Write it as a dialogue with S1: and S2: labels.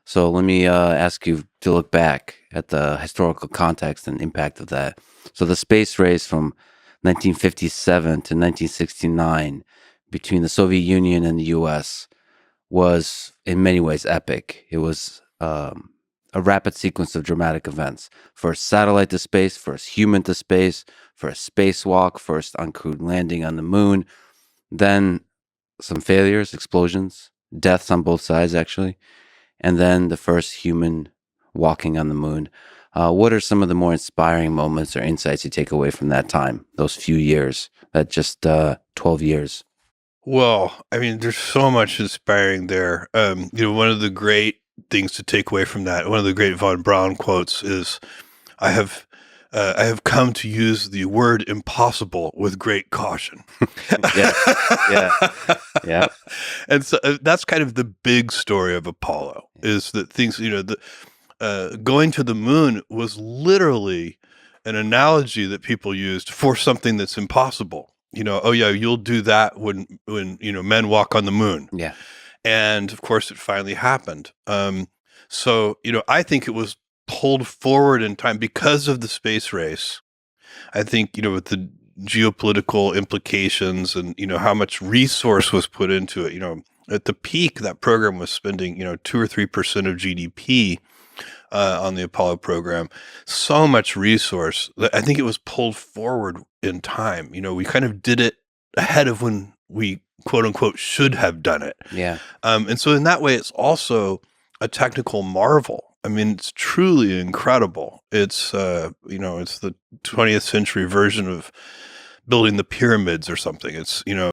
S1: So let me ask you to look back at the historical context and impact of that. So the space race from 1957 to 1969 between the Soviet Union and the U.S. was in many ways epic. It was a rapid sequence of dramatic events. First satellite to space, first human to space, first spacewalk, first uncrewed landing on the moon, then some failures, explosions, deaths on both sides, actually, and then the first human walking on the moon. What are some of the more inspiring moments or insights you take away from that time, those few years, that just 12 years?
S2: Well, I mean, there's so much inspiring there. One of the great things to take away from that, one of the great von Braun quotes is, "I have, I have come to use the word impossible with great caution."
S1: Yeah, yeah, yeah,
S2: And so that's kind of the big story of Apollo is that things, going to the moon was literally an analogy that people used for something that's impossible. Oh yeah, you'll do that when men walk on the moon.
S1: yeah.
S2: And of course it finally happened. So, I think it was pulled forward in time because of the space race. I think, with the geopolitical implications and, how much resource was put into it, at the peak, that program was spending, 2 or 3% of GDP on the Apollo program. So much resource that I think it was pulled forward in time. We kind of did it ahead of when we quote unquote should have done it.
S1: Yeah.
S2: And so in that way, it's also a technical marvel. I mean, it's truly incredible. It's, it's the 20th century version of building the pyramids or something. It's,